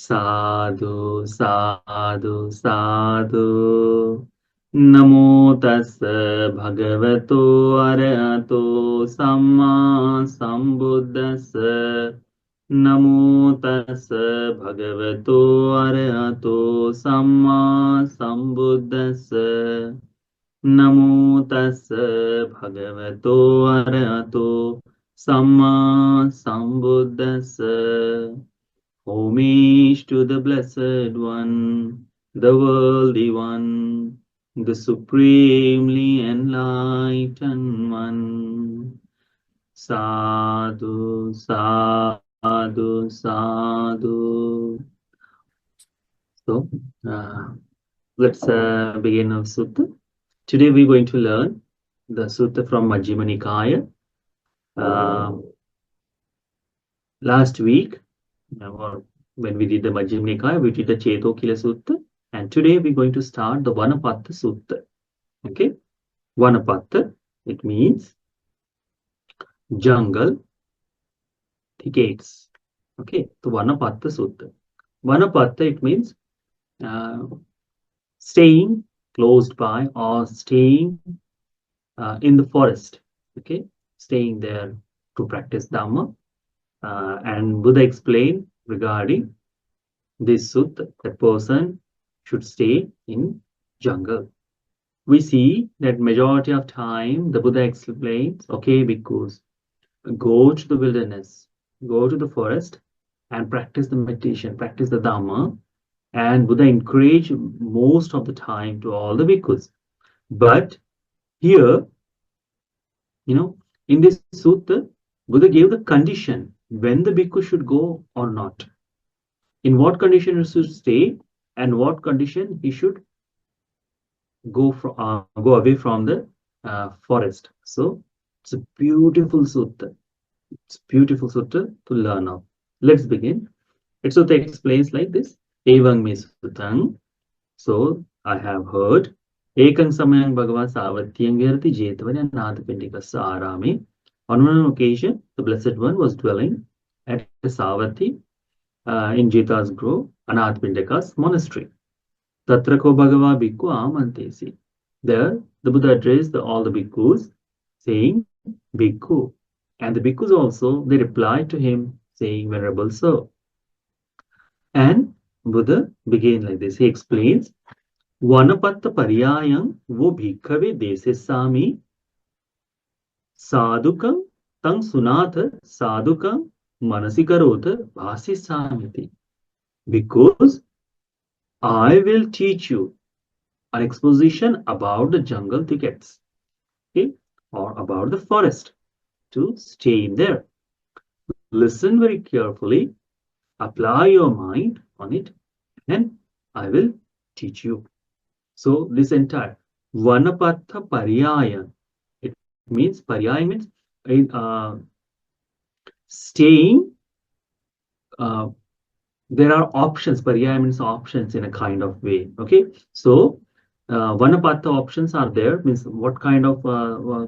Sadhu, sadhu, sadhu. Namo tassa bhagavato arahato samma sambuddhassa. Namo tassa bhagavato arahato samma sambuddhassa. Namo tassa bhagavato arahato samma sambuddhassa. Homage to the Blessed One, the Worthy One, the Supremely Enlightened One. Sadhu, sadhu, sadhu. So, let's begin our sutta. Today we're going to learn the sutta from Majjhima Nikaya. Last week, or when we did the Majjhima Nikaya, we did the Chetokila Sutta, and today we're going to start the Vanapatthasutta. Okay, Vanapattha, it means jungle, thickets. Okay, the Vanapatthasutta. Vanapatha, it means staying close by or staying in the forest. Okay, staying there to practice Dhamma. And Buddha explained regarding this sutta, that person should stay in jungle. We see that majority of time the Buddha explains, okay, bhikkhus, go to the wilderness, go to the forest and practice the meditation, practice the Dhamma. And Buddha encouraged most of the time to all the bhikkhus. But here, in this sutta, Buddha gave the condition when the bhikkhu should go or not. In what condition he should stay and what condition he should go away from the forest. So it's a beautiful sutta. It's a beautiful sutta to learn of. Let's begin. It sutta explains like this. Evang me sutang. So I have heard. Ekang samayang bhagava savathyang virati jetavanya nathapindikasa arame. On one occasion, the Blessed One was dwelling at Savatthi in Jeta's Grove, Anathapindika's monastery. Tatrako Bhagava Bhikkhu Amantesi. There, the Buddha addressed all the bhikkhus, saying, Bhikkhu. And the bhikkhus also, they replied to him, saying, Venerable Sir. And Buddha began like this. He explains, Vanapatta Paryayang Vo Bhikkhave Desesami Sadhukam Tang Sunatha Sadhukam Manasikarota Bhasisamiti. Because I will teach you an exposition about the jungle thickets, okay, or about the forest, to stay in there. Listen very carefully, apply your mind on it, and I will teach you. So this entire Vanapattha Paryaya, it means Paryaya means staying. There are options. Paryaya means options in a kind of way. Okay, so Vanapattha options are there, means what kind of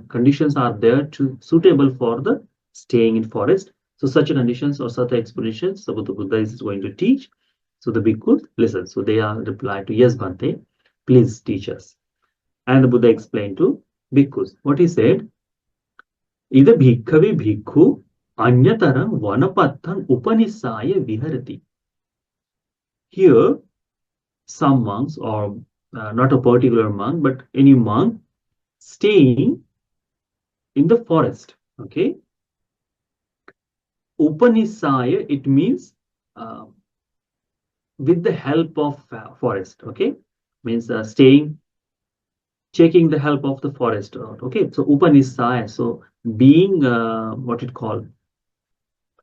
conditions are there to suitable for the staying in forest. So such conditions or such explanations, so the Buddha is going to teach. So the bhikkhus listen. So they are replied to, yes, Bhante, please teach us. And the Buddha explained to bhikkhus. What he said, Ida bhikkhave bhikkhu anyataram vanapattham upanisaya viharati. Here, some monks, or not a particular monk, but any monk staying in the forest. Okay. Upanisaya, it means with the help of forest. Okay, means staying, taking the help of the forest. Okay, so Upanisaya. So being what it called.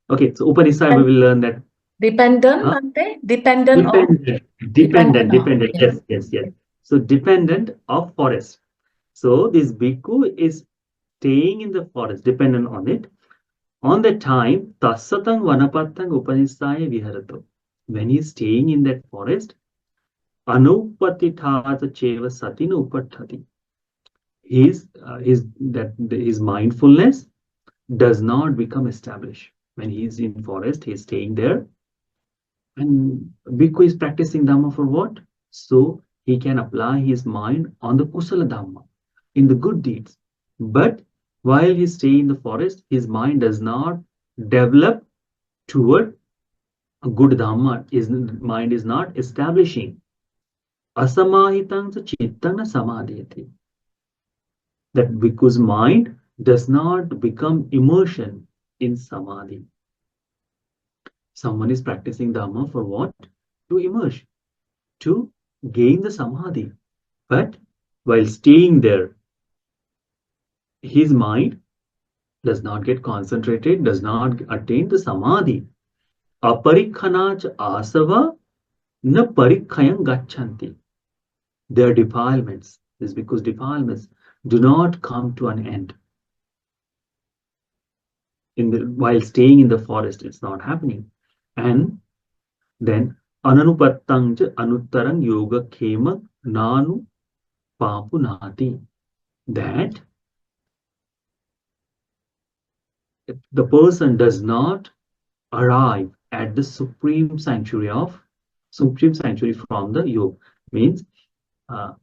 Okay, so Upanisaya, we will learn that. Dependent, Bhante? Dependent. Yes. So dependent of forest. So this bhikkhu is staying in the forest, dependent on it. On the time, tassatang vanapattang upanisaya viharato. When he is staying in that forest, anupatithata cheva satina upathati. His mindfulness does not become established. When he is in forest, he is staying there. And Bhikkhu is practicing Dhamma for what? So he can apply his mind on the Kusala Dhamma, in the good deeds. But while he stay in the forest, his mind does not develop toward a good Dhamma. His mind is not establishing. Asamahitang chittang samadhyate. That Bhikkhu's mind does not become immersion in samadhi. Someone is practicing Dhamma for what? To immerse, to gain the samadhi. But while staying there, his mind does not get concentrated, does not attain the samadhi. Aparikhanach asava na parikhayam gachanti. Their defilements is because defilements do not come to an end. While staying in the forest, it's not happening. And then ananupattang anuttarang yoga khema nanu papunati. That the person does not arrive at the supreme sanctuary from the yoga, means uh,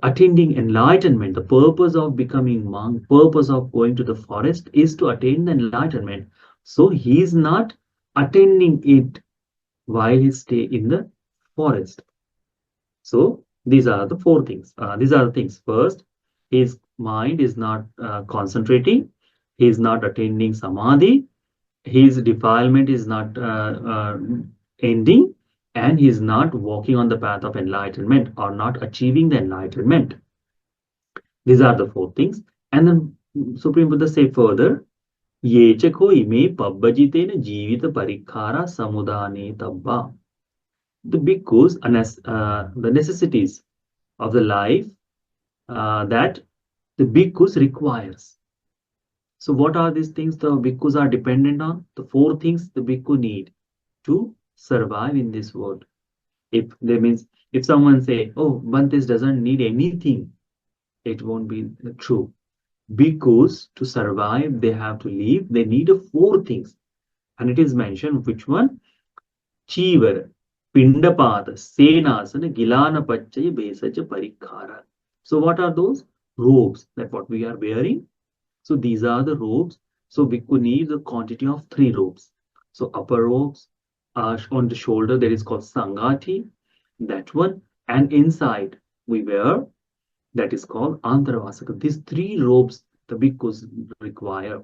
attaining enlightenment. The purpose of becoming monk, purpose of going to the forest is to attain the enlightenment. So he is not attaining it while he stay in the forest. So these are the four things. These are the things. First, his mind is not concentrating. He is not attaining samadhi. His defilement is not ending, and he is not walking on the path of enlightenment or not achieving the enlightenment. These are the four things. And then Supreme Buddha say further, Yechako ime pabbajitena jivita parikhara samudane tabba. The bhikkhus, the necessities of the life that the bhikkhus requires. So what are these things the bhikkhus are dependent on? The four things the bhikkhu need to survive in this world. If someone say, oh, Bhante doesn't need anything, it won't be true. Bhikkhus, to survive, they have to live, they need four things. And it is mentioned which one? Chivar, Pindapada, Senasana, Gilana Pachaya, Besaja, Parikhara. So what are those? Robes, that what we are wearing. So these are the robes. So bhikkhu needs a quantity of 3 robes. So upper robes, on the shoulder there is called Sangati, that one, and inside we wear, that is called Antaravasaka. These 3 robes the bhikkhus require.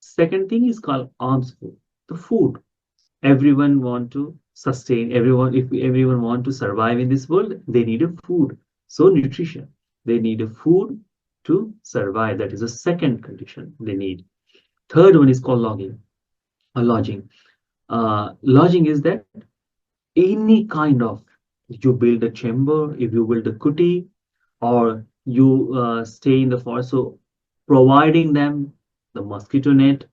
Second thing is called almsfood, the food. Everyone want to sustain, if everyone want to survive in this world, they need a food. So nutrition, they need a food to survive. That is the second condition they need. Third one is called lodging. Lodging is that any kind of, you build a chamber, if you build a kuti, or you stay in the forest, so providing them the mosquito net,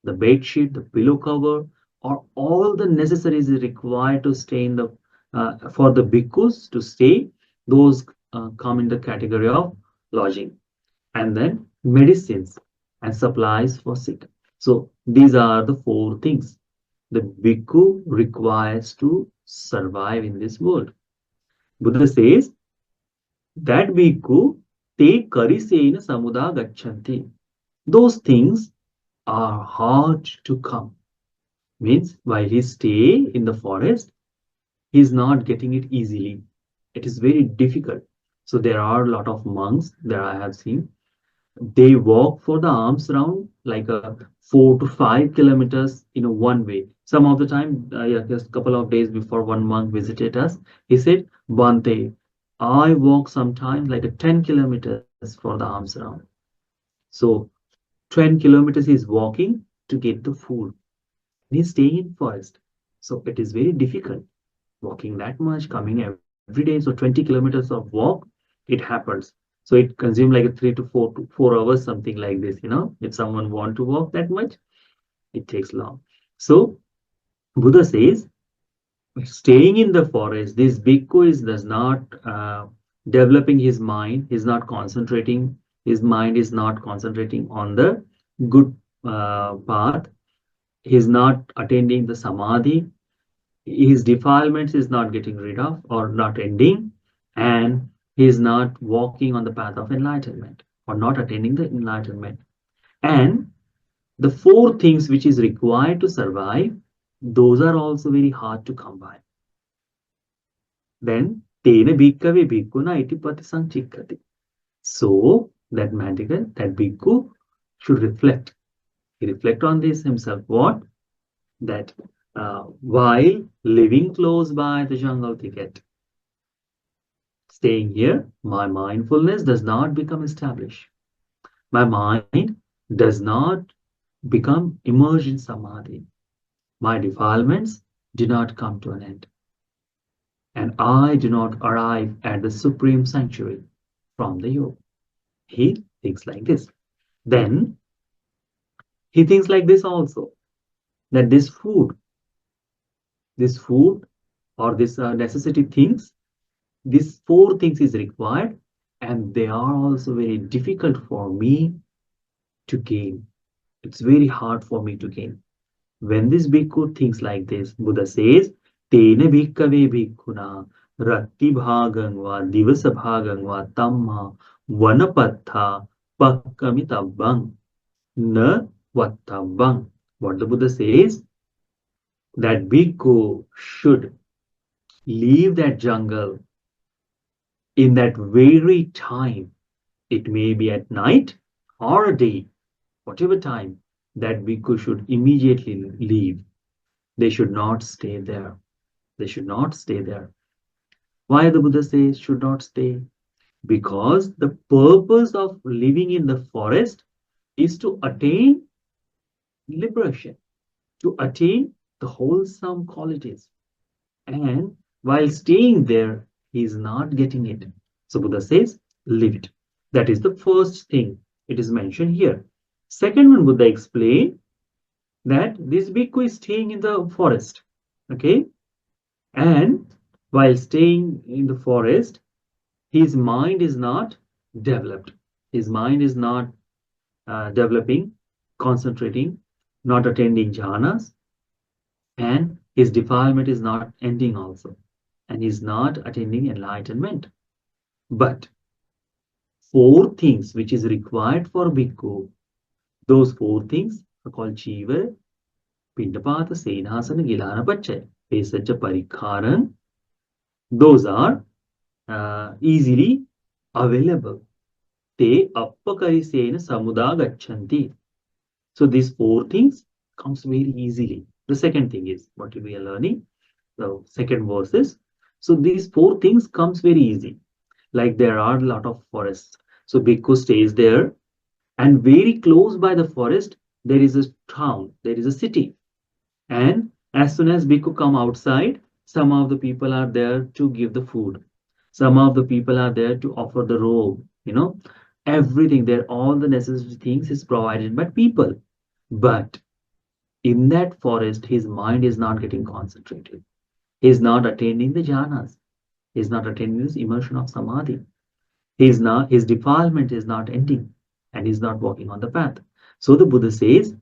the bed sheet, the pillow cover, or all the necessaries required to stay in the for the bhikkhus to stay, those come in the category of lodging. And then medicines and supplies for sick. So these are the 4 things the bhikkhu requires to survive in this world. Buddha says that bhikkhu te karisena samuda gachanti. Those things are hard to come. Means while he stay in the forest, he is not getting it easily. It is very difficult. So there are a lot of monks that I have seen. They walk for the alms round like a 4 to 5 kilometers in a one way. Some of the time, just a couple of days before, one monk visited us. He said, Bhante, I walk sometimes like a 10 kilometers for the alms round. So 10 kilometers he's walking to get the food. He's staying in forest. So it is very difficult walking that much, coming every day. So 20 kilometers of walk, it happens. So it consumes like a 3 to 4 hours, something like this, if someone want to walk that much, it takes long. So Buddha says, staying in the forest, this bhikkhu does not developing his mind, he's not concentrating, his mind is not concentrating on the good path, he's not attending the samadhi, his defilements is not getting rid of or not ending, and he is not walking on the path of enlightenment or not attaining the enlightenment. And the four things which is required to survive, those are also very hard to come by. Then tena bhikkhave bhikkhuna iti patisanchikkati. So that medical, that bhikkhu should reflect. He reflect on this himself. What? That while living close by the jungle thicket, staying here, my mindfulness does not become established. My mind does not become immersed in samadhi. My defilements do not come to an end. And I do not arrive at the supreme sanctuary from the yoga. He thinks like this. Then he thinks like this also, that this food or this necessity things, these four things is required, and they are also very difficult for me to gain. It's very hard for me to gain. When this bhikkhu thinks like this, Buddha says, Tena bhikkhave bhikkhuna rati bhagang va divasa bhagang va tamma vanapatha pakkamitabang na vattabang. What the Buddha says, that bhikkhu should leave that jungle in that very time. It may be at night or a day, whatever time, that bhikkhu should immediately leave. They should not stay there. They should not stay there. Why the Buddha says should not stay? Because the purpose of living in the forest is to attain liberation, to attain the wholesome qualities. And while staying there, he is not getting it. So Buddha says, leave it. That is the first thing it is mentioned here. Second one, Buddha explained that this bhikkhu is staying in the forest. Okay. And while staying in the forest, his mind is not developed. His mind is not developing, concentrating, not attending jhanas, and his defilement is not ending also, and he's not attaining enlightenment. But four things which is required for bhikkhu, those four things are called chiva, pindapata, senasana, gilana, pachaya, pesacha, parikharan. Those are easily available. Te appakarisena samuda gachanti. So these four things comes very easily. The second thing is what we are learning. The second verse is, so these four things comes very easy. Like there are a lot of forests. So bhikkhu stays there, and very close by the forest, there is a town, there is a city. And as soon as bhikkhu come outside, some of the people are there to give the food. Some of the people are there to offer the robe, everything there, all the necessary things is provided by people. But in that forest, his mind is not getting concentrated. He is not attaining the jhanas. He is not attaining this immersion of samadhi. His defilement is not ending, and he is not walking on the path. So the Buddha says,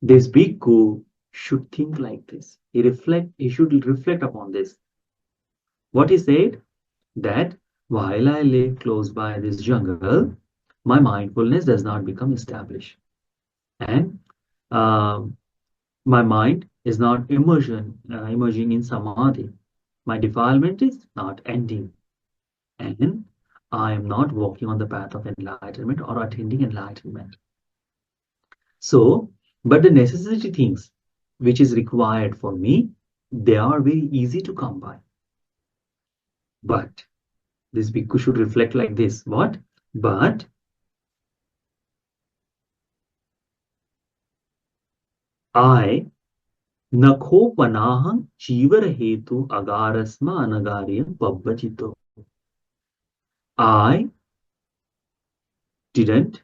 this bhikkhu should think like this. He should reflect upon this. What he said, that while I live close by this jungle, my mindfulness does not become established. And my mind is not emerging in samadhi. My defilement is not ending. And I am not walking on the path of enlightenment or attaining enlightenment. So, but the necessity things which is required for me, they are very easy to come by. But this bhikkhu should reflect like this. What? But I nakho panaham chivara hetu agarasma anagaryam pabbajito. I didn't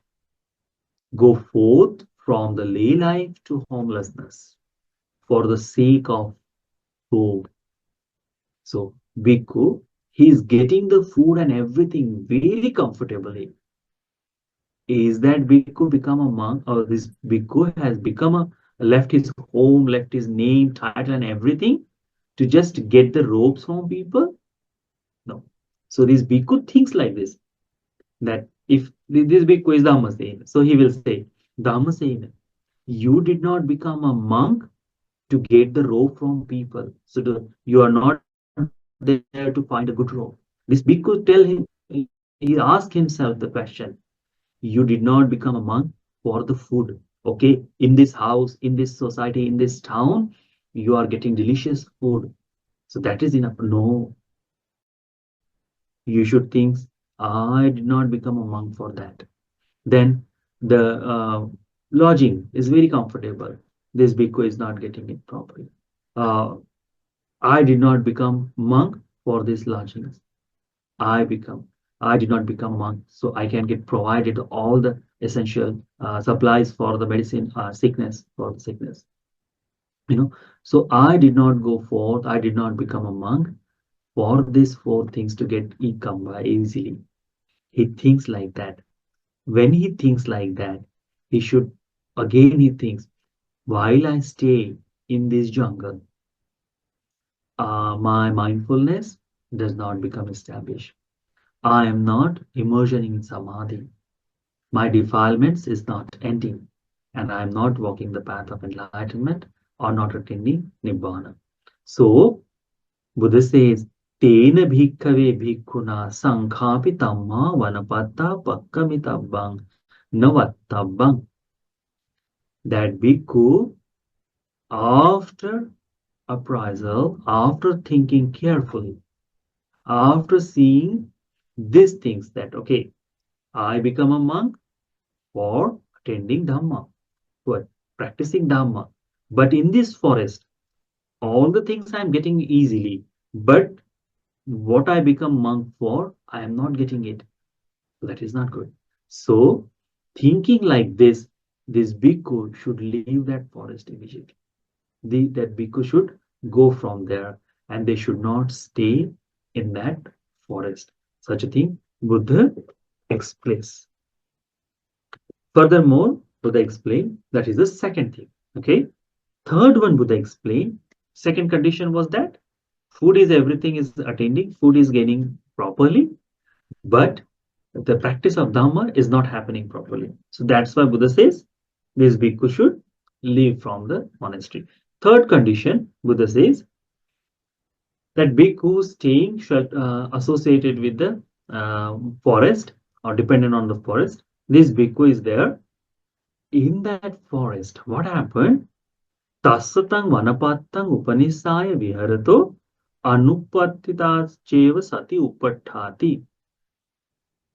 go forth from the lay life to homelessness for the sake of food. So bhikkhu, he is getting the food and everything very comfortably. Is that bhikkhu become a monk, or this bhikkhu has become left his home, left his name, title, and everything to just get the robes from people? No. So this bhikkhu thinks like this, that if this bhikkhu is Dhamma saying, so he will say, Dhamma saying, you did not become a monk to get the robe from people. So you are not there to find a good robe. This bhikkhu tell him, he asked himself the question, you did not become a monk for the food. Okay, in this house, in this society, in this town, you are getting delicious food. So that is enough. No, you should think, I did not become a monk for that. Then the lodging is very comfortable. This bhikkhu is not getting it properly. Uh, I did not become monk for these lodgings. I become, I did not become monk, so I can get provided all the essential supplies for the medicine sickness, for the sickness. You know, so I did not go forth. I did not become a monk for these four things to get income by easily. He thinks like that. When he thinks like that, he should, again he thinks, while I stay in this jungle, my mindfulness does not become established. I am not immersion in samadhi. My defilements is not ending, and I am not walking the path of enlightenment or not attaining nibbana. So Buddha says, Tena bhikkhave bhikkhuna sankhapi tamma vanapatta pakkamitabang navattabang. That bhikkhu, after appraisal, after thinking carefully, after seeing these things, that okay, I become a monk for attending Dhamma, for practicing Dhamma. But in this forest, all the things I am getting easily, but what I become monk for, I am not getting it. That is not good. So, thinking like this bhikkhu should leave that forest immediately. That bhikkhu should go from there, and they should not stay in that forest. Such a thing Buddha explains. Furthermore, Buddha explained that is the second thing. Okay. Third one, Buddha explained. Second condition was that food is everything is attending, food is gaining properly, but the practice of Dhamma is not happening properly. So that's why Buddha says this bhikkhu should leave from the monastery. Third condition, Buddha says that bhikkhu staying associated with the forest or dependent on the forest. This bhikkhu is there in that forest. What happened? Tassatang vanapattang upanisaya viharato anupattitascheva sati upattati.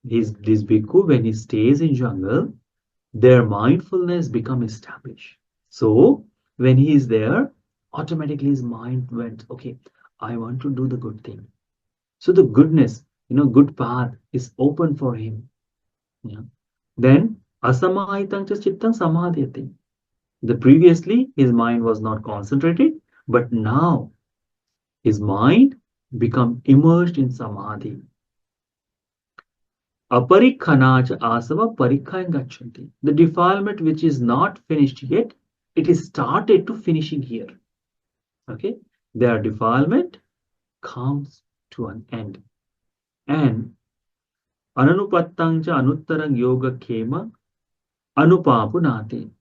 This bhikkhu, when he stays in jungle, their mindfulness become established. So when he is there, automatically his mind went, okay, I want to do the good thing. So the goodness, good path is open for him. Yeah. Then asamahitang cha chittam samadhyate. The previously his mind was not concentrated, but now his mind become immersed in samadhi. Aparikhanach asava parikhayan gachanti. The defilement which is not finished yet, it is started to finishing here. Okay, their defilement comes to an end. And ananupattang cha anuttarang yoga khema anupapunate.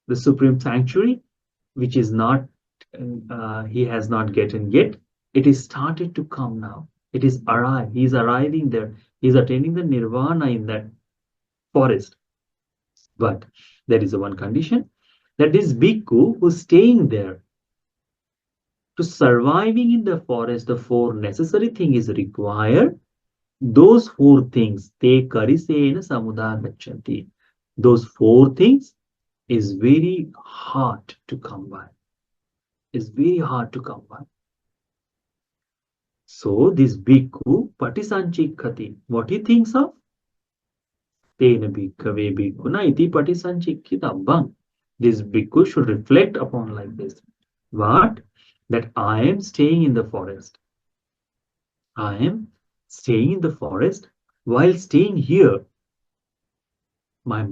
The supreme sanctuary, which is not, he has not gotten yet, it is started to come now. It is arrived. He is arriving there. He is attaining the nirvana in that forest. But there is a one condition, that this bhikkhu who is staying there, to surviving in the forest, the four necessary thing is required. Those four things, te karisena samudar gachanti. Those four things is very hard to come by. Is very hard to come by. So this bhikkhu patisanchikhati, what he thinks of? Tena bhikkhave bhikkhuna iti patisanchikhitabbang. This bhikkhu should reflect upon like this. What? That I am staying in the forest. I am staying in the forest. While staying here, my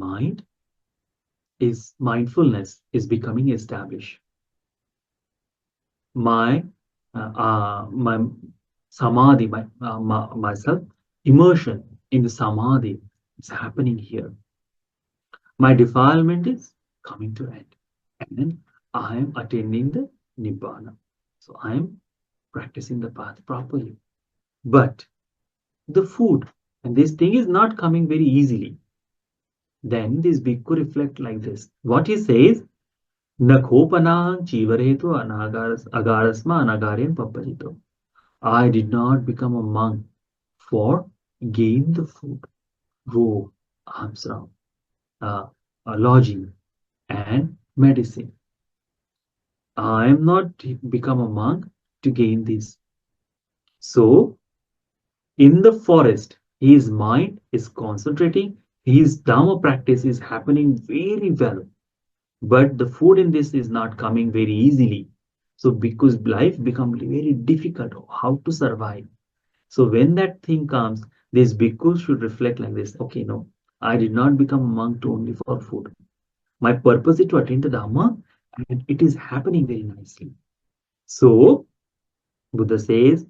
mindfulness is becoming established. my my samadhi, myself, immersion in the samadhi is happening here. My defilement is coming to end, and I am attaining the nibbana. So I am practicing the path properly. But the food, and this thing is not coming very easily. Then this bhikkhu reflect like this. What he says, Nakhopanahang chivaretu agarasma anagarin papajito. I did not become a monk for gain the food, robe, arms round, uh, lodging, and medicine. I am not become a monk to gain this. So in the forest, his mind is concentrating, his Dhamma practice is happening very well. But the food in this is not coming very easily. So because life becomes very difficult, how to survive. So when that thing comes, this bhikkhu should reflect like this. Okay, no, I did not become a monk only for food. My purpose is to attain the Dhamma, and it is happening very nicely. So Buddha says,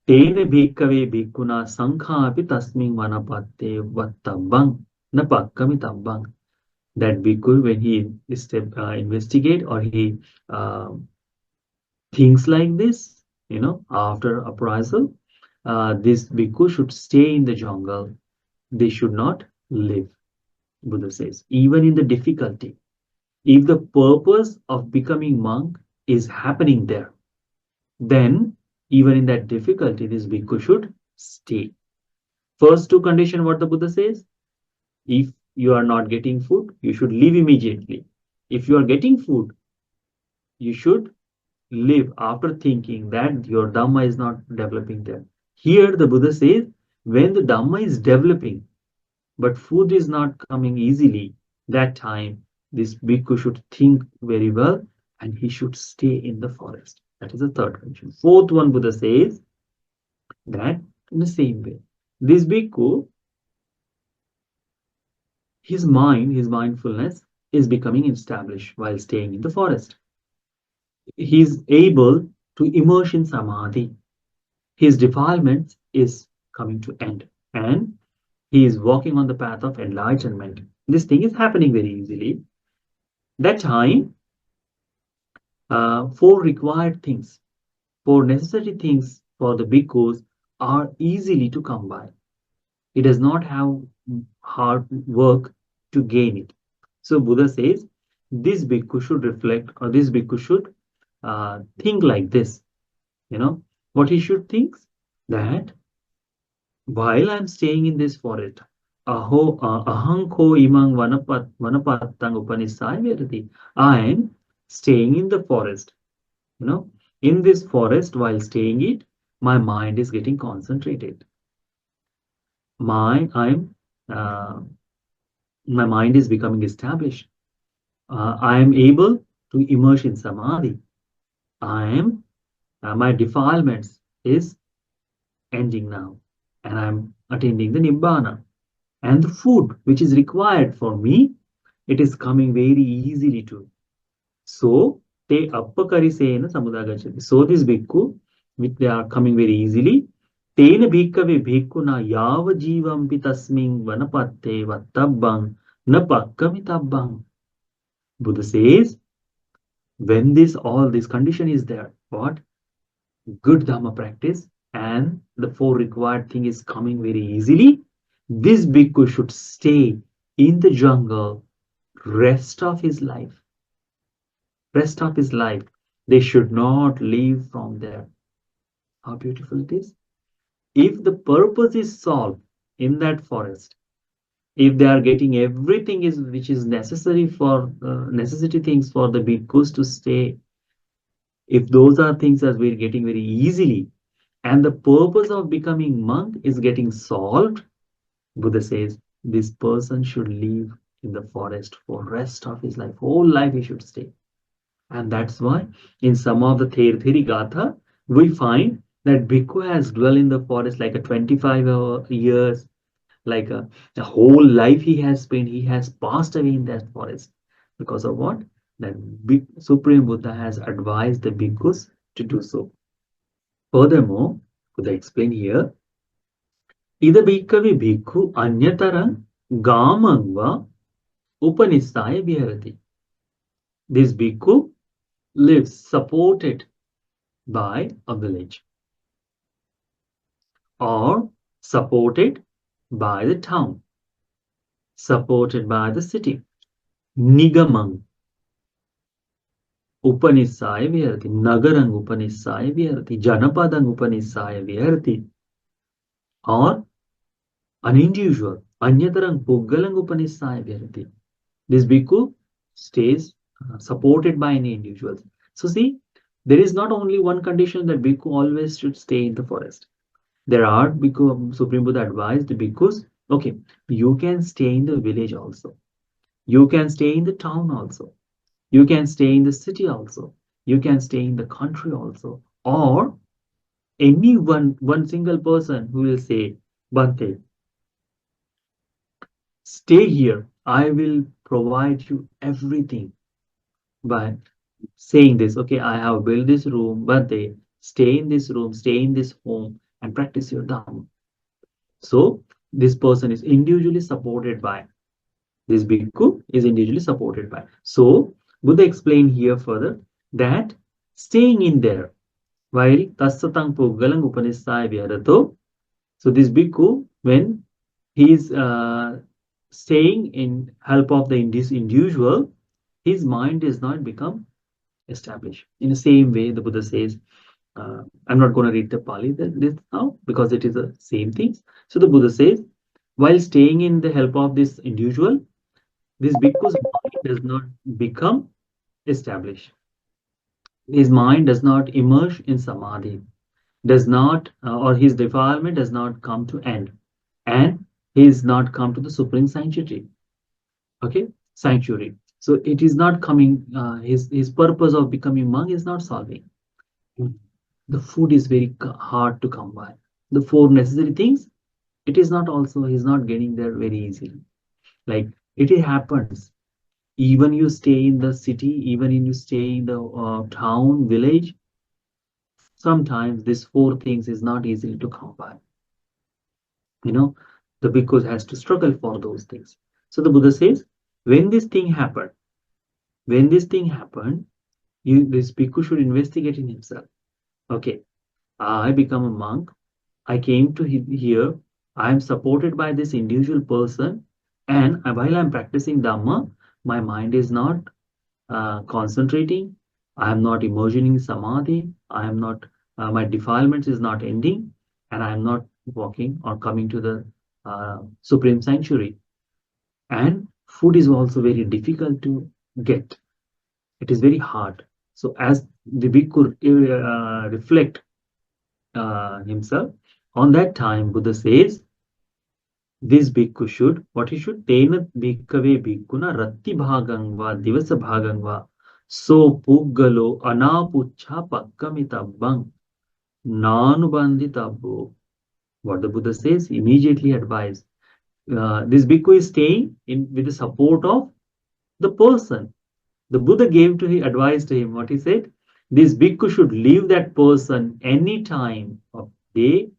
Tene bhikkhave bhikkhuna sankhapi tasming vanapatte vattabang napakkamitabang. That bhikkhu, when he investigate or he uh, thinks like this, after appraisal, this bhikkhu should stay in the jungle. They should not live, Buddha says, even in the difficulty. If the purpose of becoming monk is happening there, then even in that difficulty, this bhikkhu should stay. First two condition, what the Buddha says, if you are not getting food, you should leave immediately. If you are getting food, you should live after thinking that your Dhamma is not developing there. Here the Buddha says, when the Dhamma is developing, but food is not coming easily, that time this bhikkhu should think very well and he should stay in the forest. That is the third condition. Fourth one, Buddha says that in the same way, this bhikkhu, his mind, his mindfulness is becoming established while staying in the forest. He is able to immerse in samadhi. His defilement is coming to end, and he is walking on the path of enlightenment. This thing is happening very easily. That time, four required things, four necessary things for the bhikkhus are easily to come by. He does not have hard work to gain it. So Buddha says this bhikkhu should reflect, or this bhikkhu should think like this. What he should think, that while I'm staying in this forest, ahanko imang vanapattang upanisai virati. I am staying in the forest. In this forest, while staying it, my mind is getting concentrated. My mind is becoming established. I am able to immerse in samadhi. My defilements is ending now, and I'm attaining the nibbana. And the food which is required for me, it is coming very easily too. So te appakarisena samudagachati. So this bhikkhu, which they are coming very easily. Tena bhikkhave bhikkhuna yava jivampi tasming vanapatte vattabbang na pakkamitabang. Buddha says, when all this condition is there, what? Good Dhamma practice and the four required thing is coming very easily, this bhikkhu should stay in the jungle rest of his life. Rest of his life. They should not leave from there. How beautiful it is. If the purpose is solved in that forest, if they are getting everything which is necessary for necessity things for the bhikkhus to stay, if those are things that we're getting very easily, and the purpose of becoming monk is getting solved, Buddha says this person should live in the forest for rest of his life. Whole life he should stay. And that's why in some of the Theri Gatha, we find that bhikkhu has dwelt in the forest like a 25 years, like a whole life he has spent, he has passed away in that forest. Because of what? that Supreme Buddha has advised the bhikkhus to do so. Furthermore, Buddha explained here, Ida bhikkhave bhikkhu anyataram gamangva upanissaya viharati. This bhikkhu lives supported by a village or supported by the town, supported by the city. Nigamang upanissaya viharati, nagarang upanissaya viharati, janapadang upanissaya viharati, or an individual, anyatarang puggalang upanissaya viharati. This bhikkhu stays supported by any individuals. So see, there is not only one condition that bhikkhu always should stay in the forest. There are bhikkhu, Supreme Buddha advised the bhikkhus, okay, you can stay in the village also. You can stay in the town also. You can stay in the city also. You can stay in the country also. Or any one single person who will say, Bhante, stay here. I will provide you everything by saying this. Okay, I have built this room, Bhante, stay in this room, stay in this home, and practice your Dhamma. So this person is individually supported by this bhikkhu is individually supported by. So Buddha explained here further that staying in there while tassatang puggalang upanissaya viharato. So this bhikkhu, when he is staying in help of the individual, his mind does not become established. In the same way, the Buddha says, I'm not going to read the Pali this now because it is the same things. So the Buddha says, while staying in the help of this individual, this bhikkhu's mind does not become established. His mind does not emerge in samadhi, does not, or his defilement does not come to end, and he is not come to the supreme sanctuary. Okay, sanctuary. So it is not coming. His purpose of becoming monk is not solving. The food is very hard to come by. The four necessary things, it is not also. He's not getting there very easily. Like it happens. Even you stay in the city, even you stay in the town, village, sometimes these four things is not easily to come by. You know, the bhikkhu has to struggle for those things. So the Buddha says, when this thing happened, this bhikkhu should investigate in himself. Okay, I become a monk. I came to here. I am supported by this individual person, and while I'm practicing Dhamma, my mind is not concentrating. I am not emerging in samadhi. I am not, my defilements is not ending, and I am not walking or coming to the supreme sanctuary. And food is also very difficult to get. It is very hard. So as the bhikkhu reflect himself, on that time, Buddha says, this bhikkhu should, what he should, tena bhikkhave bhikkhuna ratti bhagangva divasa bhagangva so puggalo anapuchha pakkamitabang nanubandhitabbo. What the Buddha says, immediately advise. This bhikkhu is staying in with the support of the person. The Buddha gave to him advice to him. What he said, this bhikkhu should leave that person any time of day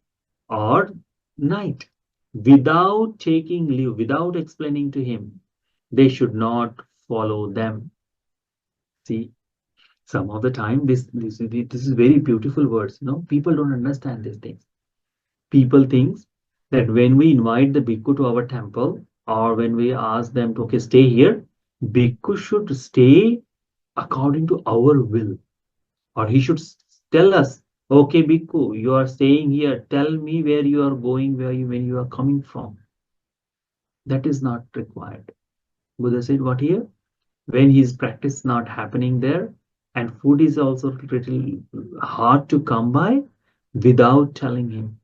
or night without taking leave, without explaining to him. They should not follow them. See, some of the time this is very beautiful words. You know, people don't understand these things. People think that when we invite the bhikkhu to our temple or when we ask them to, okay, stay here, bhikkhu should stay according to our will, or he should tell us, okay, bhikkhu, you are staying here, tell me where you are going, when you are coming from. That is not required. Buddha said, what here? When his practice not happening there, and food is also little hard to come by, without telling him,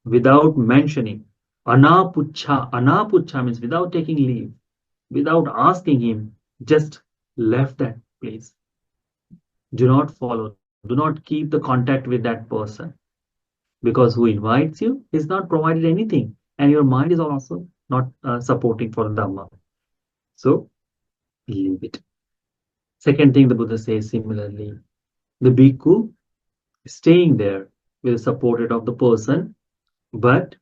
without mentioning, anapucha means without taking leave, without asking him, just left that place. Do not follow, do not keep the contact with that person, because who invites you is not provided anything, and your mind is also not supporting for Dhamma. So leave it. Second thing the Buddha says similarly, the bhikkhu staying there with the support of the person, but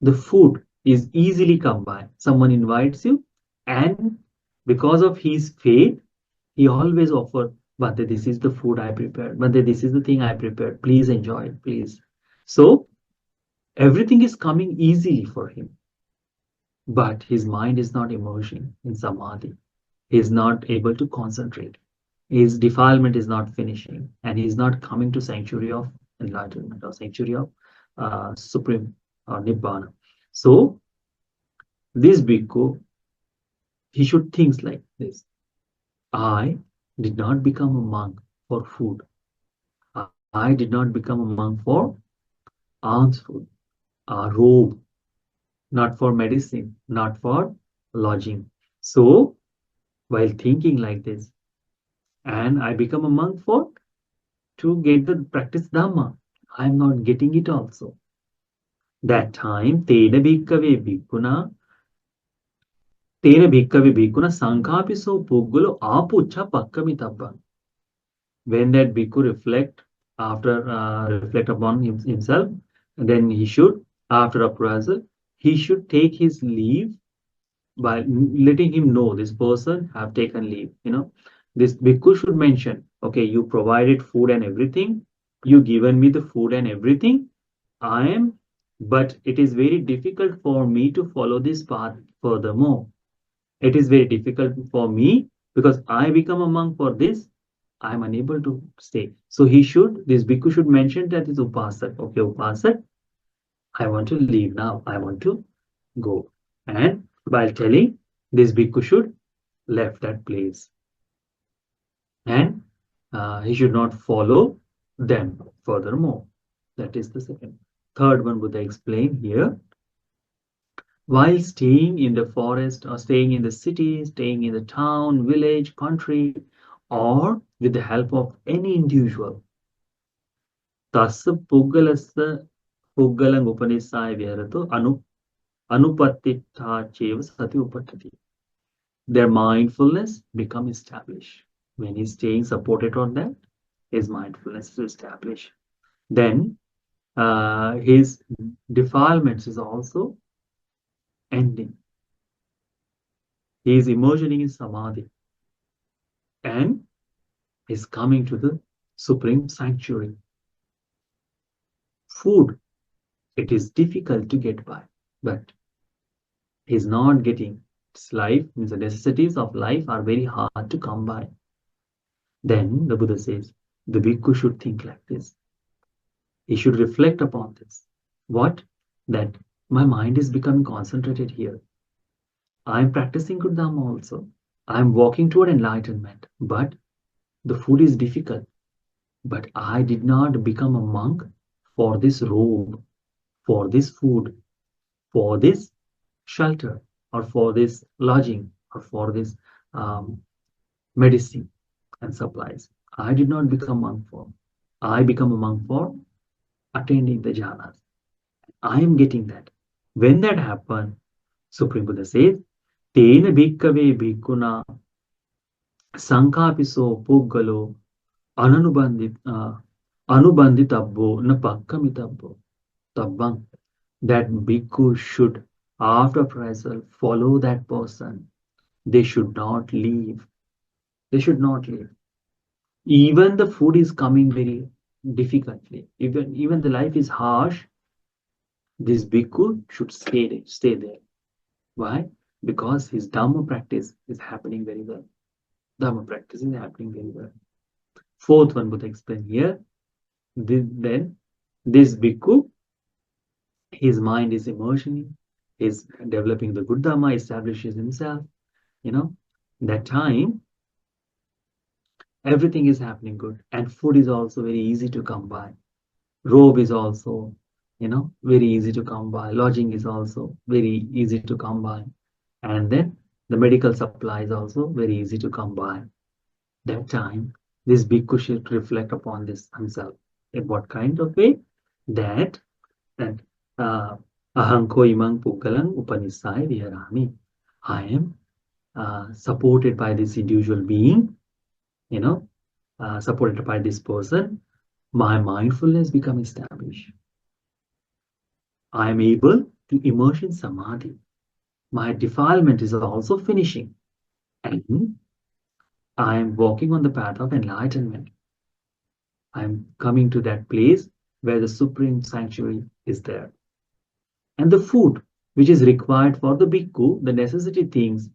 the food is easily come by. Someone invites you, and because of his faith, he always offer, Bhante, this is the food I prepared. Bhante, this is the thing I prepared. Please enjoy it, please. So everything is coming easily for him, but his mind is not emerging in samadhi. He is not able to concentrate. His defilement is not finishing, and he is not coming to sanctuary of enlightenment or sanctuary of supreme or nibbana. So this bhikkhu, he should think like this: I did not become a monk for food. I did not become a monk for alms food, robe, not for medicine, not for lodging. So while thinking like this, and I become a monk for to get the practice Dhamma, I am not getting it also. That time, tena bhikkave bhikkhuna sankhapiso puggalo apucha pakkamitabba. When that bhikkhu reflect upon himself, then he should, after appraisal, he should take his leave by letting him know this person have taken leave. This bhikkhu should mention, okay, you provided food and everything, you given me the food and everything, I am, but it is very difficult for me to follow this path furthermore. It is very difficult for me because I become a monk for this. I am unable to stay. So this bhikkhu should mention that is upasak. Okay, upasak, I want to leave now. I want to go. And while telling, this bhikkhu should left that place. And he should not follow them furthermore. That is the second. Third one, Buddha explained here. While staying in the forest or staying in the city, staying in the town, village, country, or with the help of any individual, tassa puggalassa puggalang upanisaya viharato anupattita cheva sati upattati. Their mindfulness become established. When he's staying supported on that, his mindfulness is established. Then his defilements is also ending. He is emerging in samadhi and is coming to the supreme sanctuary. Food, it is difficult to get by, but he's not getting. His life means the necessities of life are very hard to come by. Then the Buddha says, the bhikkhu should think like this. He should reflect upon this. What? That my mind is becoming concentrated here. I'm practicing good Dhamma also. I'm walking toward enlightenment, but the food is difficult. But I did not become a monk for this robe, for this food, for this shelter, or for this lodging, or for this medicine and supplies. I did not become a monk for. I become a monk for attending the jhanas. I am getting that. When that happens, Supreme Buddha says, Tena bhikkave bhikkhuna sankhapiso puggalo anubanditabbo na pakkamitabbo tabbang. That bhikkhu should, after appraisal, follow that person. They should not leave. They should not leave. Even the food is coming very difficultly. Even the life is harsh. This bhikkhu should stay there. Why? Because his Dhamma practice is happening very well. Dhamma practice is happening very well. Fourth one, Buddha explained here. Then this bhikkhu, his mind is emerging, is developing the good Dhamma, establishes himself. That time, everything is happening good. And food is also very easy to come by. Robe is also, very easy to come by. Lodging is also very easy to come by. And then the medical supply is also very easy to come by. That time, this bhikkhu should reflect upon this himself. In what kind of way? That ahanko imang puggalang upanisai viharami. I am supported by this individual being supported by this person, my mindfulness become established. I am able to immerse in samadhi. My defilement is also finishing. And I am walking on the path of enlightenment. I am coming to that place where the supreme sanctuary is there. And the food which is required for the bhikkhu, the necessity things,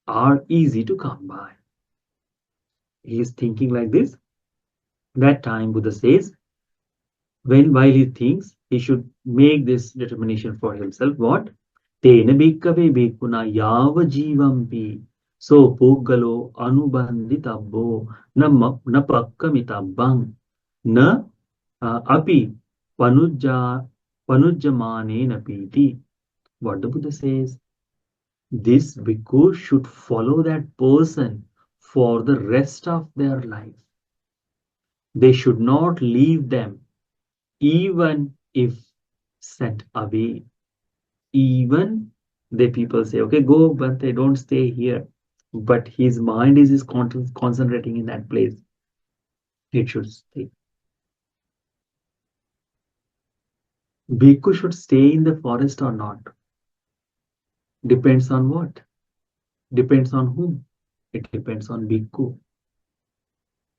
are easy to come by. He is thinking like this. That time Buddha says, while he thinks, he should make this determination for himself. What? Tena bhikkave bhikkhuna yava jivampi so puggalo anubanditabbo na pakkamitabang na api panujjamane piti. What the Buddha says? This bhikkhu should follow that person for the rest of their life. They should not leave them even if sent away. Even the people say, okay, go, but they don't stay here. But his mind is concentrating in that place. It should stay. Bhikkhu should stay in the forest or not. Depends on what? Depends on whom? It depends on bhikkhu.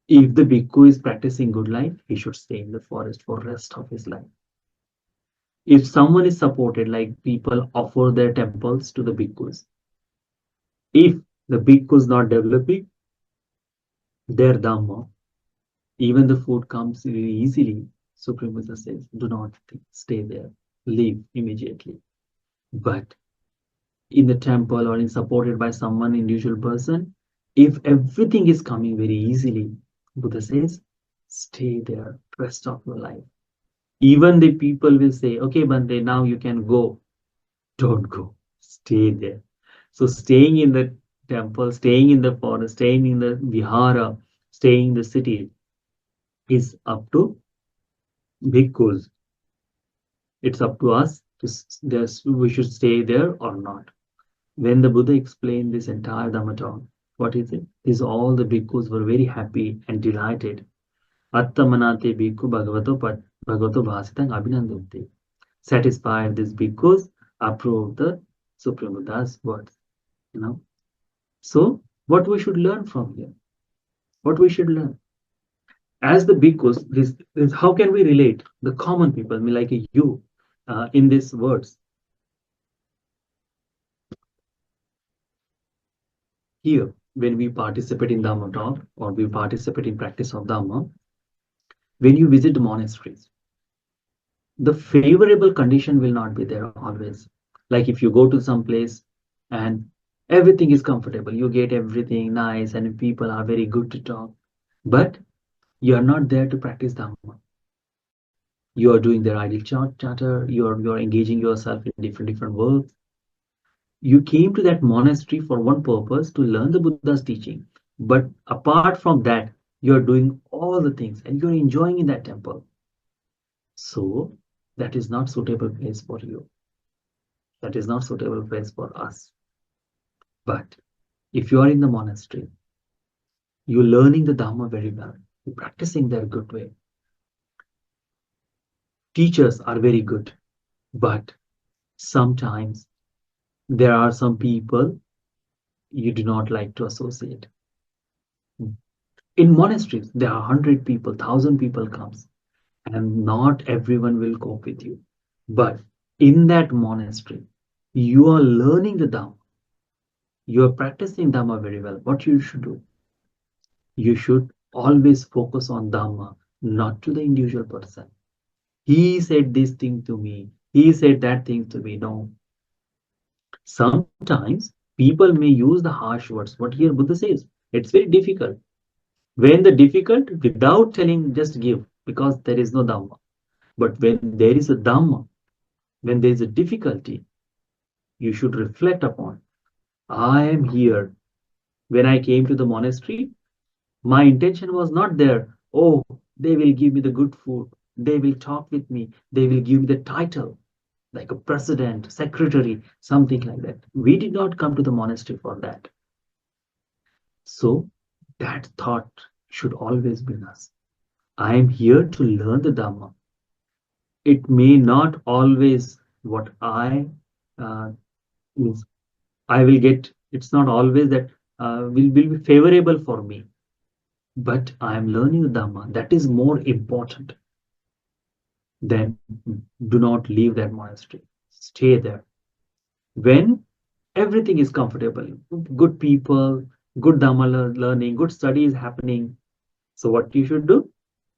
If the bhikkhu is practicing good life, he should stay in the forest for rest of his life. If someone is supported, like people offer their temples to the bhikkhus, if the bhikkhu is not developing their Dhamma, even the food comes really easily, Supreme Buddha says, do not stay there, leave immediately. But in the temple or in supported by someone, individual person, if everything is coming very easily, Buddha says, stay there rest of your life. Even the people will say, okay, Bande, now you can go. Don't go, stay there. So staying in the temple, staying in the forest, staying in the vihara, staying in the city is up to bhikkhus. It's up to us we should stay there or not. When the Buddha explained this entire Dhamma talk, what is it? Is all the bhikkhus were very happy and delighted. Attamanate bhikkhu bhagavato bhasitang abhinandante. Satisfied, these bhikkhus approved the Supreme Buddha's words. So what we should learn from here? What we should learn? As the bhikkhus, this how can we relate the common people, like you, in these words? Here, when we participate in Dhamma talk or we participate in practice of Dhamma, when you visit monasteries, the favorable condition will not be there always. Like if you go to some place and everything is comfortable, you get everything nice and people are very good to talk, but you are not there to practice Dhamma. You are doing their idle chatter, you're engaging yourself in different works. You came to that monastery for one purpose, to learn the Buddha's teaching. But apart from that, you're doing all the things and you're enjoying in that temple. So that is not suitable place for you. That is not suitable place for us. But if you are in the monastery, you're learning the Dhamma very well, you're practicing their good way. Teachers are very good, but sometimes there are some people you do not like to associate. In monasteries, there are 100 people, 1,000 people comes, and not everyone will cope with you. But in that monastery, you are learning the Dhamma. You are practicing Dhamma very well. What you should do? You should always focus on Dhamma, not to the individual person. He said this thing to me. He said that thing to me. No. Sometimes people may use the harsh words. What here Buddha says, it's very difficult. When the difficult, without telling, just give, because there is no Dhamma. But when there is a Dhamma, when there is a difficulty, you should reflect upon. I am here. When I came to the monastery, my intention was not there. Oh, they will give me the good food. They will talk with me. They will give me the title, like a president, secretary, something like that. We did not come to the monastery for that. So that thought should always be in us. I am here to learn the Dhamma. It may not always what uh, means I will get. It's not always that will be favorable for me, but I am learning the Dhamma. That is more important. Then do not leave that monastery. Stay there. When everything is comfortable, good people, good Dhamma learning, good study is happening. So what you should do?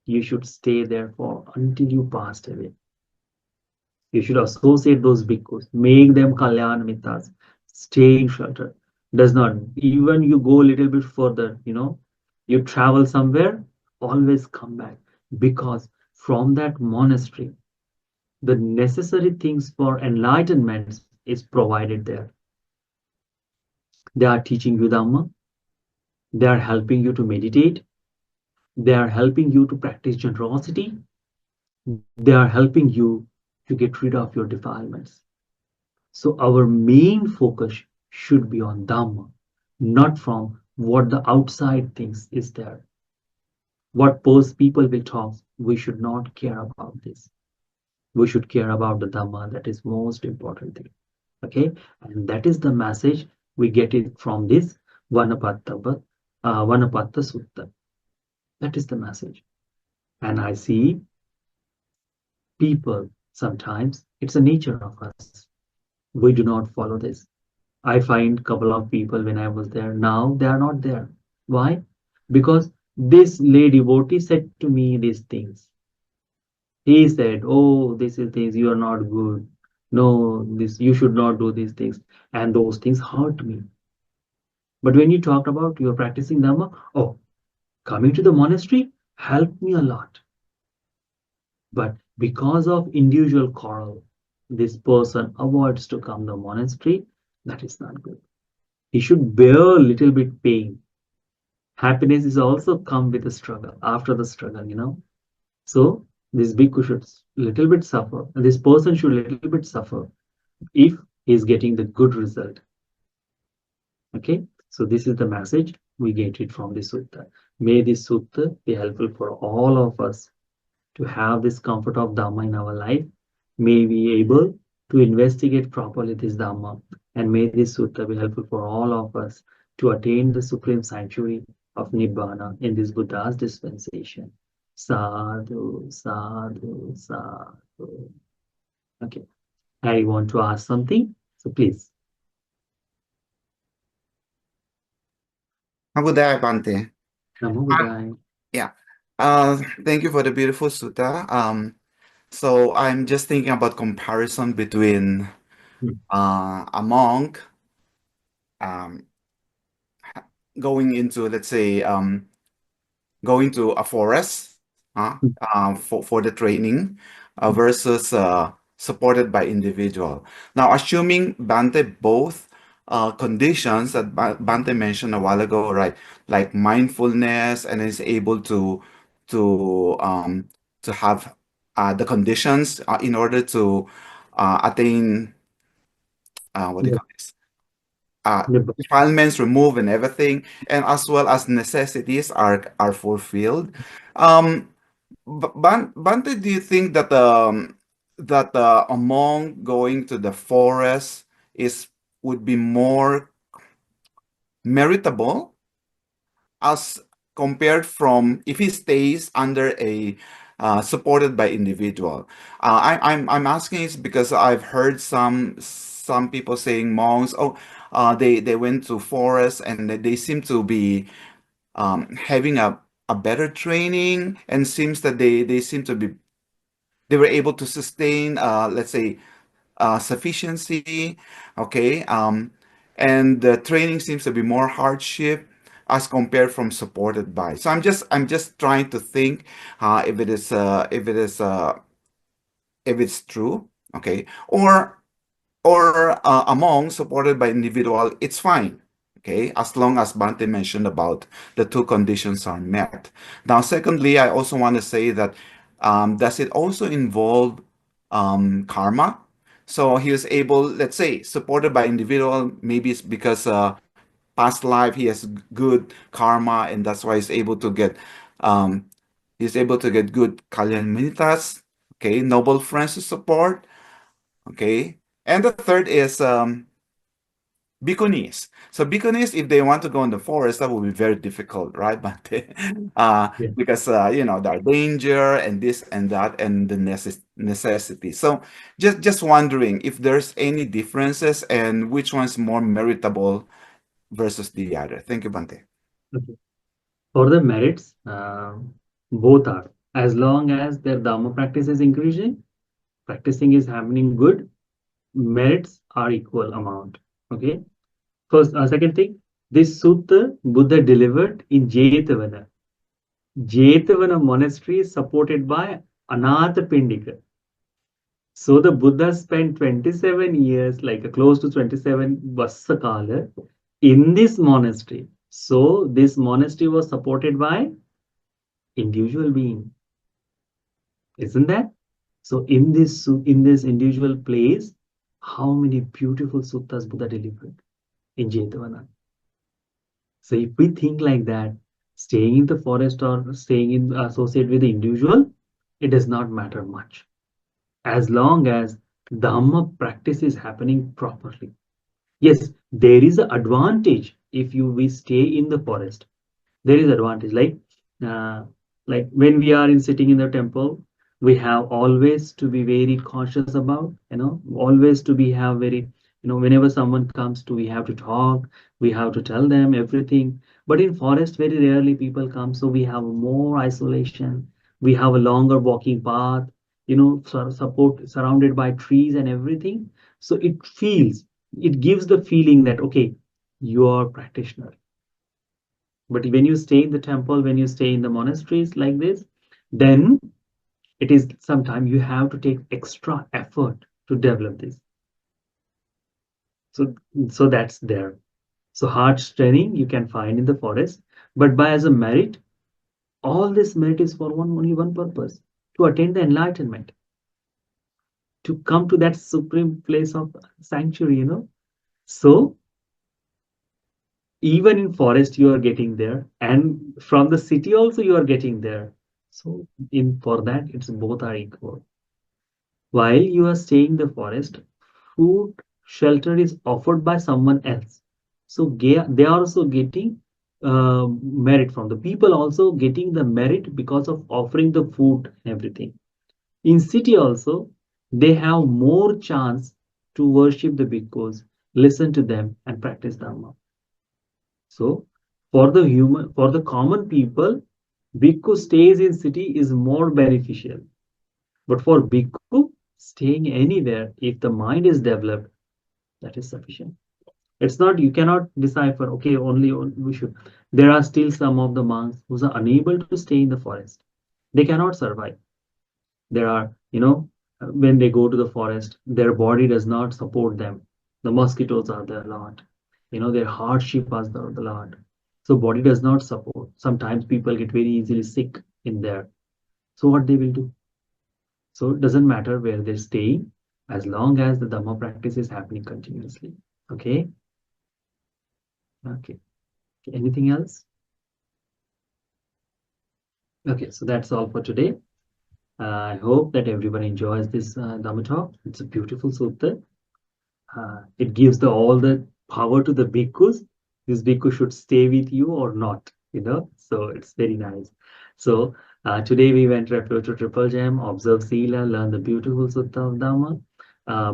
You should stay there for until you passed away. You should associate those bhikkhus, make them kalyan mittas, stay in shelter. Does not, even you go a little bit further, you travel somewhere, always come back. Because from that monastery, the necessary things for enlightenment is provided there. They are teaching you Dhamma, they are helping you to meditate, they are helping you to practice generosity, they are helping you to get rid of your defilements. So our main focus should be on Dhamma, not from what the outside thinks is there. What post people will talk, we should not care about this. We should care about the Dhamma. That is most important thing. Okay, and that is the message we get it from this Vanapatthasutta. That is the message. And I see people sometimes, it's a nature of us. We do not follow this. I find couple of people when I was there. Now they are not there. Why? Because this lady devotee said to me these things. He said, "Oh, this is things you are not good. No, this you should not do these things." And those things hurt me. But when you talked about you're practicing Dhamma, oh, coming to the monastery helped me a lot. But because of individual quarrel, this person avoids to come to the monastery. That is not good. He should bear a little bit pain. Happiness is also come with a struggle after the struggle. So this bhikkhu should little bit suffer, and this person should little bit suffer if he is getting the good result. Okay, so this is the message we get it from this sutta. May this sutta be helpful for all of us to have this comfort of Dhamma in our life. May we able to investigate properly this Dhamma, and may this sutta be helpful for all of us to attain the supreme sanctuary of Nibbana in this Buddha's dispensation. Sadhu, sadhu, sadhu. Okay, I want to ask something, so please. Namo Buddhaya, Bante. Namo Buddhaya. Yeah. Thank you for the beautiful sutta. So I'm just thinking about comparison between a monk um, going into, let's say, going to a forest for the training versus supported by individual. Now, assuming Bante both conditions that Bante mentioned a while ago, right? Like mindfulness and is able to um, to have the conditions in order to attain what do you call this? Nibbana. Defilements removed and everything, and as well as necessities are fulfilled. Um, Bante, do you think that among going to the forest is would be more meritable as compared from if he stays under a supported by individual? I'm asking is because I've heard some people saying monks, oh, they went to forest and they seem to be having a better training and seems that they seem to be they were able to sustain let's say sufficiency, okay, and the training seems to be more hardship as compared from supported by. So I'm just trying to think if it's true, okay, or among supported by individual, it's fine. Okay, as long as Bante mentioned about the two conditions are met. Now, secondly, I also want to say that does it also involve karma? So he was able, let's say, supported by individual, maybe it's because past life, he has good karma, and that's why um, he's able to get good kalyanitas, okay, noble friends to support, okay. And the third is Bhikkhunis. So Bhikkhunis, if they want to go in the forest, that will be very difficult, right, Bhante? Yeah. Because there are danger and this and that and the necessity. So just wondering if there's any differences and which one's more meritable versus the other. Thank you, Bhante. Okay. For the merits, both are. As long as their Dhamma practice is increasing, practicing is happening good, merits are equal amount. Okay. First, second thing, this sutta Buddha delivered in Jetavana. Jetavana monastery is supported by Anatha Pindika. So the Buddha spent 27 years, like close to 27 Vassakala, in this monastery. So this monastery was supported by individual being, isn't that? So in this individual place, how many beautiful suttas Buddha delivered in Jetavana. So if we think like that, staying in the forest or staying in associate with the individual, it does not matter much. As long as Dhamma practice is happening properly. Yes, there is an advantage if we stay in the forest. There is advantage. Uh, like when we are in sitting in the temple, we have always to be very cautious about, always to be have very, whenever someone comes to, we have to talk, we have to tell them everything. But in forest, very rarely people come, so we have more isolation. We have a longer walking path, support surrounded by trees and everything. So it gives the feeling that okay, you are practitioner. But when you stay in the temple, when you stay in the monasteries like this, then it is sometimes you have to take extra effort to develop this. So, so that's there. So hard training you can find in the forest, but by as a merit, all this merit is for only one purpose: to attain the enlightenment, to come to that supreme place of sanctuary. So even in forest you are getting there, and from the city also you are getting there. So in for that, it's both are equal. While you are staying in the forest, food, shelter is offered by someone else. So they are also getting merit from the people, also getting the merit because of offering the food and everything. In city also, they have more chance to worship the bhikkhus, listen to them, and practice Dhamma. So for the common people, bhikkhu stays in city is more beneficial. But for bhikkhu, staying anywhere, if the mind is developed, that is sufficient. It's not, you cannot decipher, okay, we should. There are still some of the monks who are unable to stay in the forest. They cannot survive. There are, when they go to the forest, their body does not support them. The mosquitoes are there a lot. Their hardship is there a lot. So body does not support. Sometimes people get very easily sick in there. So what they will do? So it doesn't matter where they're staying, as long as the Dhamma practice is happening continuously. Okay. Okay. Anything else? Okay. So that's all for today. I hope that everyone enjoys this Dhamma talk. It's a beautiful sutta. It gives all the power to the bhikkhus. This bhikkhu should stay with you or not. So it's very nice. So today we went to Triple Gem, observe Sila, learn the beautiful Sutta of Dhamma.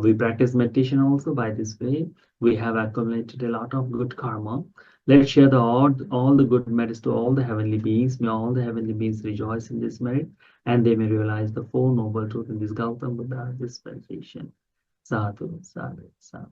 We practice meditation also. By this way, we have accumulated a lot of good karma. Let's share all the good merits to all the heavenly beings. May all the heavenly beings rejoice in this merit, and they may realize the Four Noble Truths in this Gautam Buddha dispensation. Sadhu, sadhu, sadhu.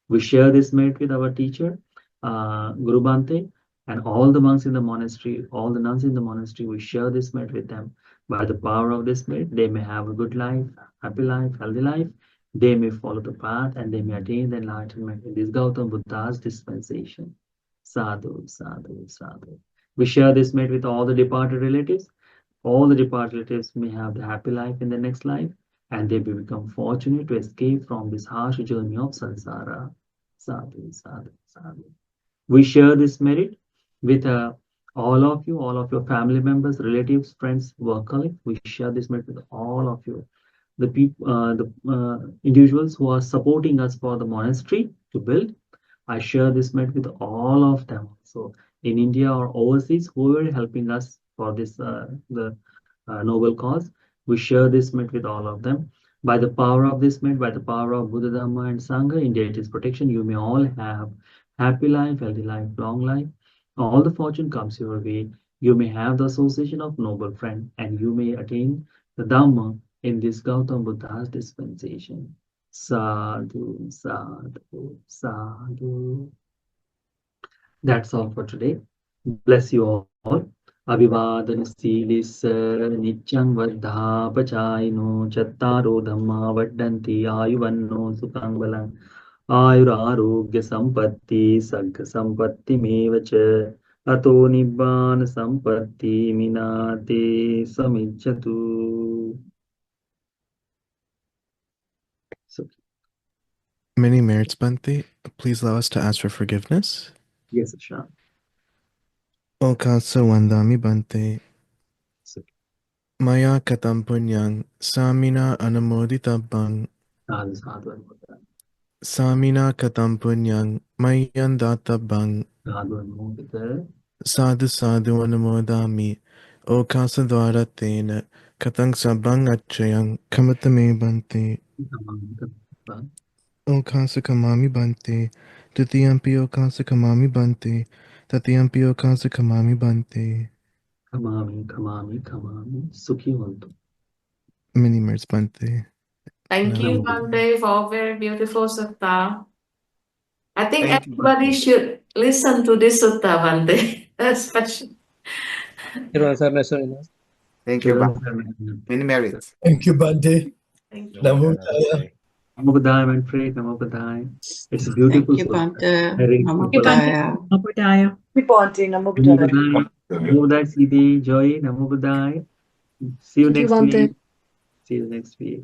We share this merit with our teacher, Guru Bhante, and all the monks in the monastery, all the nuns in the monastery. We share this merit with them. By the power of this merit, they may have a good life, happy life, healthy life. They may follow the path and they may attain the enlightenment in this Gautam Buddha's dispensation. Sadhu, sadhu, sadhu. We share this merit with all the departed relatives. All the departed relatives may have the happy life in the next life, and they will become fortunate to escape from this harsh journey of samsara. Sadhu, sadhu, sadhu. We share this merit with all of you, all of your family members, relatives, friends, work colleagues. We share this merit with all of you. The people, individuals who are supporting us for the monastery to build. I share this merit with all of them. So in India or overseas, who are helping us for this the noble cause, we share this merit with all of them. By the power of this merit, by the power of Buddha, Dhamma, and Sangha, in deity's protection, you may all have happy life, healthy life, long life. All the fortune comes your way. You may have the association of noble friend, and you may attain the Dhamma in this Gautam Buddha's dispensation. Sadhu, sadhu, sadhu. That's all for today. Bless you all. Abhivadan Silis Nityang Vardhapachayino Chattaro Dhamma Vaddanti Ayuvanno Sukhang Balang Ayurarogya Sampatti Sagga Sampatti Mevacha Ato Nibbana Sampatti Minate Samicchatu. So, Many merits, Bhante. Please allow us to ask for forgiveness. yes, Asha. Okasa Wandami Bhante. So, Maya Katam Punyang Samina Anamoditabang sadhu, sadhu, sadhu. Samina Katam Punyang Mayandatabang Sadhu, Sadhu Sadhu Anamodami Okasa Dwaratena Katang Sabang Achayang Kamatame Bhante Okasa Kamami Bhante Tatiyampi Okasa Kamami Bhante Tatiyampi Okasa Kamami Bhante. Kamami, Sukhi Hontu. Many merits, Bhante. Thank you, Namo Bhante, for very beautiful sutta. I think Thank you, everybody Bhante. should listen to this sutta, Bhante, especially. Thank you, Bhante. Buddhaya. Many merits. Thank you, Bhante. Thank you. Namo Buddhaya. Namo Buddhaya, my friend. Namo Buddhaya. It's a beautiful Thank you, sutta. Bhante. Very Namo beautiful. Buddhaya. Namo Buddhaya. Namo Buddhaya. Namo Buddhaya, Siddhi, Joy, Namo Buddhaya. See you Thank you, next Bhante. week. See you next week.